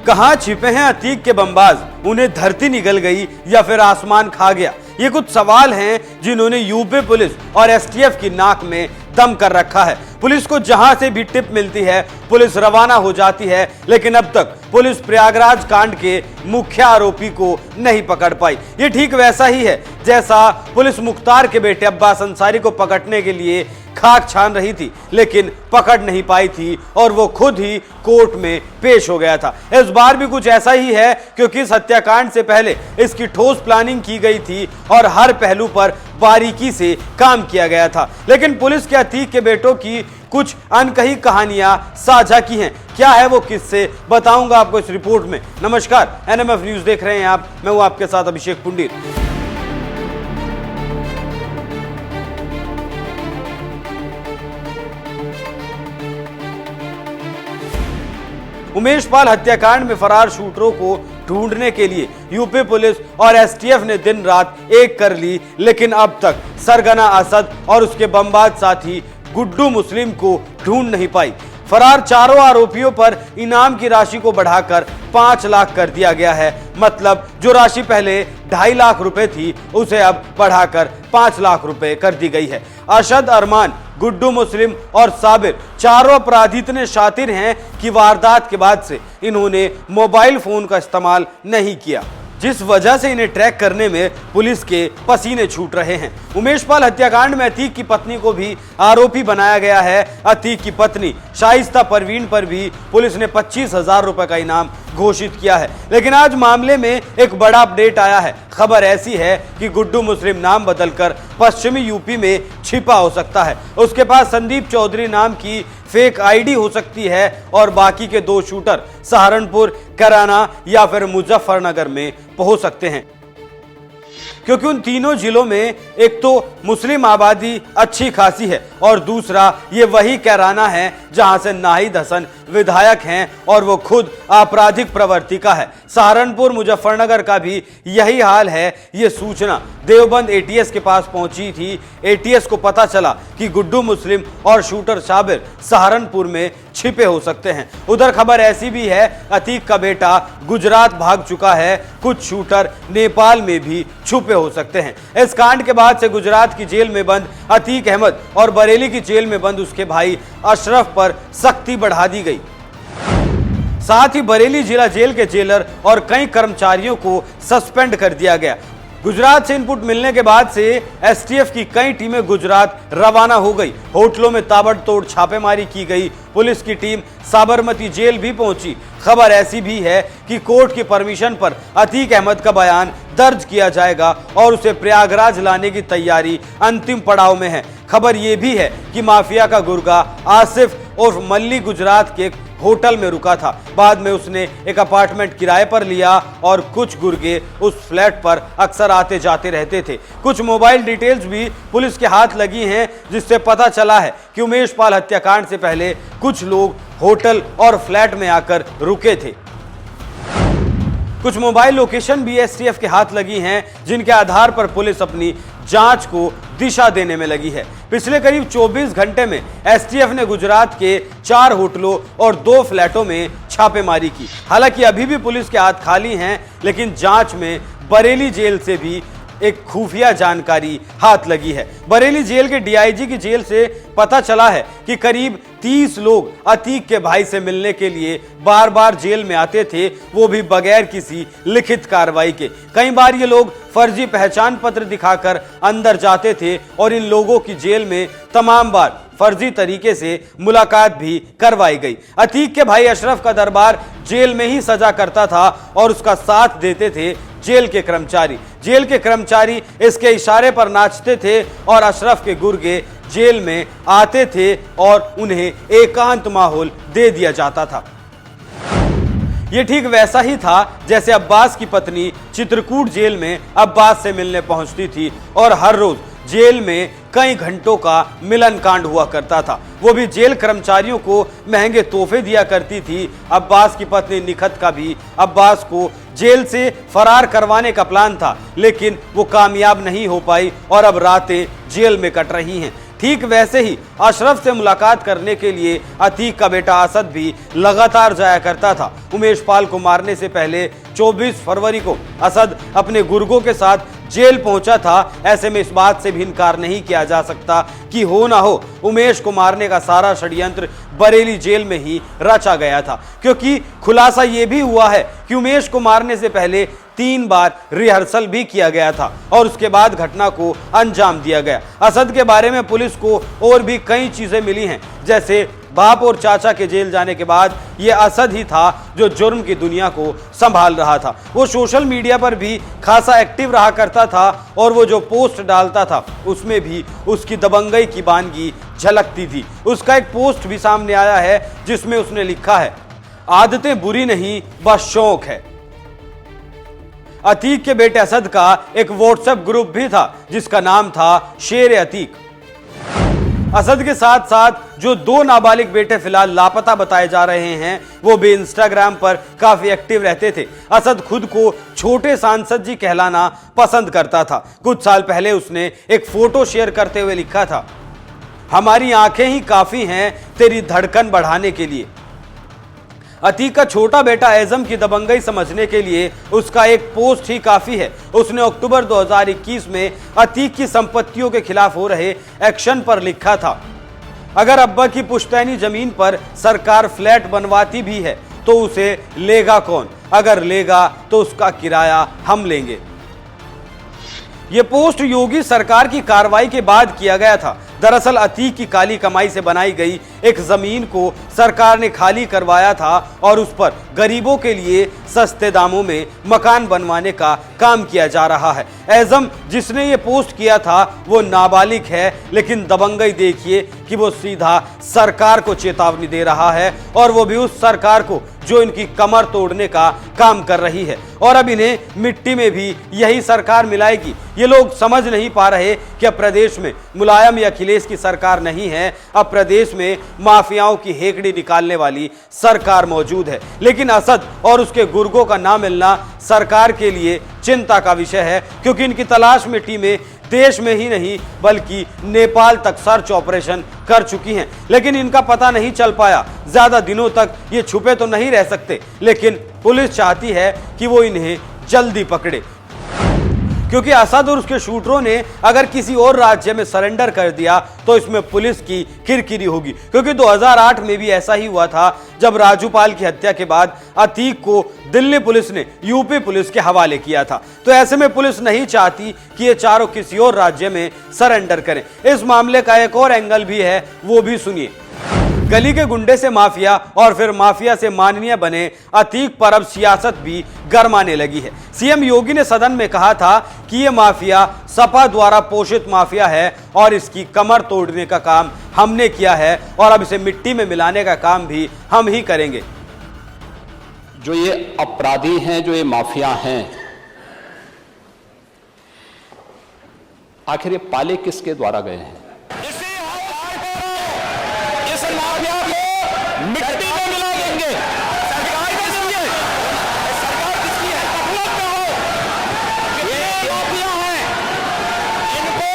कहां छिपे हैं अतीक के बमबाज? उन्हें धरती निगल गई या फिर आसमान खा गया? ये कुछ सवाल हैं जिन्होंने यूपी पुलिस और एसटीएफ की नाक में दम कर रखा है। पुलिस को जहां से भी टिप मिलती है पुलिस रवाना हो जाती है, लेकिन अब तक पुलिस प्रयागराज कांड के मुख्य आरोपी को नहीं पकड़ पाई। ये ठीक वैसा ही है जैसा पुलिस मुख्तार के बेटे अब्बास अंसारी को पकड़ने के लिए खाक छान रही थी, लेकिन पकड़ नहीं पाई थी और वो खुद ही कोर्ट में पेश हो गया था। इस बार भी कुछ ऐसा ही है, क्योंकि इस हत्याकांड से पहले इसकी ठोस प्लानिंग की गई थी और हर पहलू पर बारीकी से काम किया गया था। लेकिन पुलिस के अतीक के बेटों की कुछ अनकही कहानियां साझा की हैं। क्या है वो किस्से, बताऊंगा आपको इस रिपोर्ट में। नमस्कार, एनएमएफ न्यूज देख रहे हैं आप, मैं हूं आपके साथ अभिषेक पुंडीर। उमेश पाल हत्याकांड में फरार शूटरों को ढूंढने के लिए यूपी पुलिस और एसटीएफ ने दिन रात एक कर ली, लेकिन अब तक सरगना असद और उसके बमबाज साथी गुड्डू मुस्लिम को ढूंढ नहीं पाई। फरार चारों आरोपियों पर इनाम की राशि को बढ़ाकर 5 लाख कर दिया गया है। मतलब जो राशि पहले 2.5 लाख रुपए थी उसे अब बढ़ाकर 5 लाख रुपए कर दी गई है। अरशद, अरमान, गुड्डू मुस्लिम और साबिर चारों अपराधी इतने शातिर हैं कि वारदात के बाद से इन्होंने मोबाइल फोन का इस्तेमाल नहीं किया, जिस वजह से इन्हें ट्रैक करने में पुलिस के पसीने छूट रहे हैं। उमेश पाल हत्याकांड में अतीक की पत्नी को भी आरोपी बनाया गया है। अतीक की पत्नी शाइस्ता परवीन पर भी पुलिस ने 25,000 रुपए का इनाम घोषित किया है। लेकिन आज मामले में एक बड़ा अपडेट आया है। खबर ऐसी है कि गुड्डू मुस्लिम नाम बदलकर पश्चिमी यूपी में छिपा हो सकता है। उसके पास संदीप चौधरी नाम की फेक आईडी हो सकती है और बाकी के 2 शूटर सहारनपुर, कैराना या फिर मुजफ्फरनगर में पहुंच सकते हैं, क्योंकि उन तीनों जिलों में एक तो मुस्लिम आबादी अच्छी खासी है और दूसरा ये वही कैराना है जहां से नाहिद हसन विधायक हैं और वो खुद आपराधिक प्रवृत्ति का है। सहारनपुर, मुजफ्फरनगर का भी यही हाल है। ये सूचना देवबंद एटीएस के पास पहुंची थी। एटीएस को पता चला कि गुड्डू मुस्लिम और शूटर साबिर सहारनपुर में छिपे हो सकते हैं। उधर खबर ऐसी भी है अतीक का बेटा गुजरात भाग चुका है। कुछ शूटर नेपाल में भी छुपे हो सकते हैं। इस कांड के बाद से गुजरात की जेल में बंद अतीक अहमद और बरेली की जेल में बंद उसके भाई अशरफ पर सख्ती बढ़ा दी गई। साथ ही बरेली जिला जेल के जेलर और कई कर्मचारियों को सस्पेंड कर दिया गया। गुजरात से इनपुट मिलने के बाद से एसटीएफ की कई टीमें गुजरात रवाना हो गई। होटलों में ताबड़तोड़ छापेमारी की गई। पुलिस की टीम साबरमती जेल भी पहुंची। खबर ऐसी भी है कि कोर्ट की परमिशन पर अतीक अहमद का बयान दर्ज किया जाएगा और उसे प्रयागराज लाने की तैयारी अंतिम पड़ाव में है। खबर यह भी है कि माफिया का गुर्गा आसिफ उर्फ मल्ली गुजरात के होटल में रुका था। बाद में उसने एक अपार्टमेंट किराए पर लिया और कुछ गुर्गे उस फ्लैट पर अक्सर आते जाते रहते थे। कुछ मोबाइल डिटेल्स भी पुलिस के हाथ लगी हैं, जिससे पता चला है कि उमेश पाल हत्याकांड से पहले कुछ लोग होटल और फ्लैट में आकर रुके थे। कुछ मोबाइल लोकेशन भी एसटीएफ के हाथ लगी हैं, जिनके आधार पर पुलिस अपनी जांच को दिशा देने में लगी है। पिछले करीब 24 घंटे में एसटीएफ ने गुजरात के 4 होटलों और 2 फ्लैटों में छापेमारी की। हालांकि अभी भी पुलिस के हाथ खाली हैं, लेकिन जांच में बरेली जेल से भी एक खुफिया जानकारी हाथ लगी है। बरेली जेल के डीआईजी की जेल से पता चला है कि करीब 30 लोग अतीक के भाई से मिलने के लिए बार बार जेल में आते थे, वो भी बगैर किसी लिखित कार्रवाई के। कई बार ये लोग फर्जी पहचान पत्र दिखाकर अंदर जाते थे और इन लोगों की जेल में तमाम बार फर्जी तरीके से मुलाकात भी करवाई गई। अतीक के भाई अशरफ का दरबार जेल में ही सजा करता था और उसका साथ देते थे जेल के कर्मचारी। जेल के कर्मचारी इसके इशारे पर नाचते थे और अशरफ के गुर्गे जेल में आते थे और उन्हें एकांत माहौल दे दिया जाता था। ये ठीक वैसा ही था जैसे अब्बास की पत्नी चित्रकूट जेल में अब्बास से मिलने पहुंचती थी और हर रोज जेल में कई घंटों का मिलन कांड हुआ करता था। वो भी जेल कर्मचारियों को महंगे तोहफे दिया करती थी। अब्बास की पत्नी निखत का भी अब्बास को जेल से फरार करवाने का प्लान था, लेकिन वो कामयाब नहीं हो पाई और अब रातें जेल में कट रही हैं। ठीक वैसे ही अशरफ से मुलाकात करने के लिए अतीक का बेटा असद भी लगातार जाया करता था। उमेश पाल को मारने से पहले 24 फरवरी को असद अपने गुर्गों के साथ जेल पहुंचा था। ऐसे में इस बात से भी इनकार नहीं किया जा सकता कि हो ना हो उमेश को मारने का सारा षड्यंत्र बरेली जेल में ही रचा गया था, क्योंकि खुलासा यह भी हुआ है कि उमेश को मारने से पहले 3 बार रिहर्सल भी किया गया था और उसके बाद घटना को अंजाम दिया गया। असद के बारे में पुलिस को और भी कई चीजें मिली हैं, जैसे बाप और चाचा के जेल जाने के बाद यह असद ही था जो जुर्म की दुनिया को संभाल रहा था। वो सोशल मीडिया पर भी खासा एक्टिव रहा करता था और वो जो पोस्ट डालता था उसमें भी उसकी दबंगई की बानगी झलकती थी। उसका एक पोस्ट भी सामने आया है जिसमें उसने लिखा है, आदतें बुरी नहीं बस शौक है। अतीक के बेटे असद का एक व्हाट्सएप ग्रुप भी था जिसका नाम था शेर अतीक। असद के साथ साथ जो 2 नाबालिग बेटे फिलहाल लापता बताए जा रहे हैं वो भी इंस्टाग्राम पर काफी एक्टिव रहते थे। असद खुद को छोटे सांसद जी कहलाना पसंद करता था। कुछ साल पहले उसने एक फोटो शेयर करते हुए लिखा था, हमारी आंखें ही काफी हैं तेरी धड़कन बढ़ाने के लिए। अतीक का छोटा बेटा एज़म की दबंगई समझने के लिए उसका एक पोस्ट ही काफी है। उसने अक्टूबर 2021 में अतीक की संपत्तियों के खिलाफ हो रहे एक्शन पर लिखा था, अगर अब्बा की पुश्तैनी जमीन पर सरकार फ्लैट बनवाती भी है तो उसे लेगा कौन, अगर लेगा तो उसका किराया हम लेंगे। यह पोस्ट योगी सरकार की कार्रवाई के बाद किया गया था। दरअसल अतीक की काली कमाई से बनाई गई एक जमीन को सरकार ने खाली करवाया था और उस पर गरीबों के लिए सस्ते दामों में मकान बनवाने का काम किया जा रहा है। एज़म जिसने ये पोस्ट किया था वो नाबालिग है, लेकिन दबंगई देखिए कि वो सीधा सरकार को चेतावनी दे रहा है और वो भी उस सरकार को जो इनकी कमर तोड़ने का काम कर रही है। और अब इन्हें मिट्टी में भी यही सरकार मिलाएगी। ये लोग समझ नहीं पा रहे कि अब प्रदेश में मुलायम या अखिलेश की सरकार नहीं है, अब प्रदेश में माफियाओं की हेकड़ी निकालने वाली सरकार मौजूद है। लेकिन असद और उसके गुर्गों का ना मिलना सरकार के लिए चिंता का विषय है, क्योंकि इनकी तलाश में टीमें देश में ही नहीं बल्कि नेपाल तक सर्च ऑपरेशन कर चुकी हैं, लेकिन इनका पता नहीं चल पाया। ज्यादा दिनों तक ये छुपे तो नहीं रह सकते, लेकिन पुलिस चाहती है कि वो इन्हें जल्दी पकड़े, क्योंकि असद और उसके शूटरों ने अगर किसी और राज्य में सरेंडर कर दिया तो इसमें पुलिस की किरकिरी होगी। क्योंकि 2008 में भी ऐसा ही हुआ था, जब राजूपाल की हत्या के बाद अतीक को दिल्ली पुलिस ने यूपी पुलिस के हवाले किया था। तो ऐसे में पुलिस नहीं चाहती कि ये चारों किसी और राज्य में सरेंडर करें। इस मामले का एक और एंगल भी है, वो भी सुनिए। गली के गुंडे से माफिया और फिर माफिया से माननीय बने अतीक पर अब सियासत भी गरमाने लगी है। सीएम योगी ने सदन में कहा था कि यह माफिया सपा द्वारा पोषित माफिया है और इसकी कमर तोड़ने का काम हमने किया है और अब इसे मिट्टी में मिलाने का काम भी हम ही करेंगे। जो ये अपराधी हैं, जो ये माफिया हैं, आखिर ये पाले किसके द्वारा गए हैं? मिट्टी में मिला देंगे। सरकार किसकी है? सरकार किसकी है? हुकूमत में हो। ये माफिया हैं, इनको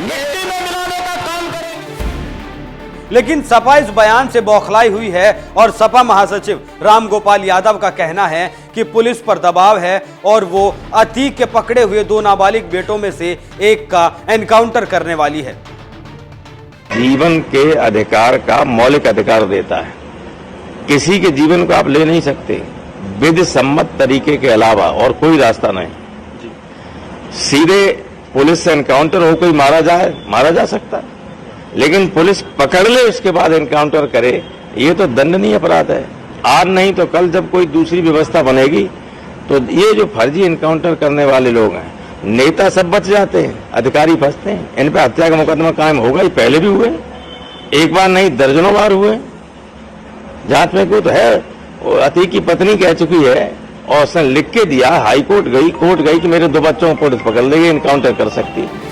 मिट्टी में मिलाने का काम करेंगे। लेकिन सपा इस बयान से बौखलाई हुई है और सपा महासचिव रामगोपाल यादव का कहना है कि पुलिस पर दबाव है और वो अतीक के पकड़े हुए 2 नाबालिग बेटों में से एक का एनकाउंटर करने वाली है। जीवन के अधिकार का मौलिक अधिकार देता है। किसी के जीवन को आप ले नहीं सकते विधि सम्मत तरीके के अलावा, और कोई रास्ता नहीं। सीधे पुलिस से एनकाउंटर हो, कोई मारा जा सकता है, लेकिन पुलिस पकड़ ले उसके बाद एनकाउंटर करे, ये तो दंडनीय अपराध है। आज नहीं तो कल जब कोई दूसरी व्यवस्था बनेगी तो ये जो फर्जी एनकाउंटर करने वाले लोग हैं, नेता सब बच जाते हैं, अधिकारी फंसते हैं। इन पे हत्या का मुकदमा कायम होगा, ये पहले भी हुए, एक बार नहीं दर्जनों बार हुए। जांच में कोई तो है, अतीक की पत्नी कह चुकी है और उसने लिख के दिया, हाई कोर्ट गई कि मेरे 2 बच्चों को पुलिस पकड़ लेगी, एनकाउंटर कर सकती है।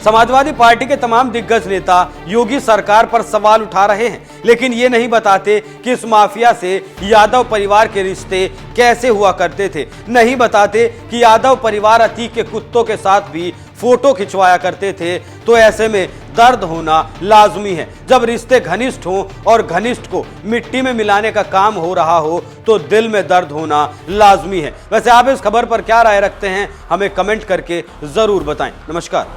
समाजवादी पार्टी के तमाम दिग्गज नेता योगी सरकार पर सवाल उठा रहे हैं, लेकिन ये नहीं बताते कि इस माफिया से यादव परिवार के रिश्ते कैसे हुआ करते थे। नहीं बताते कि यादव परिवार अतीक के कुत्तों के साथ भी फोटो खिंचवाया करते थे, तो ऐसे में दर्द होना लाजमी है। जब रिश्ते घनिष्ठ हों और घनिष्ठ को मिट्टी में मिलाने का काम हो रहा हो तो दिल में दर्द होना लाजमी है। वैसे आप इस खबर पर क्या राय रखते हैं, हमें कमेंट करके जरूर बताएं। नमस्कार।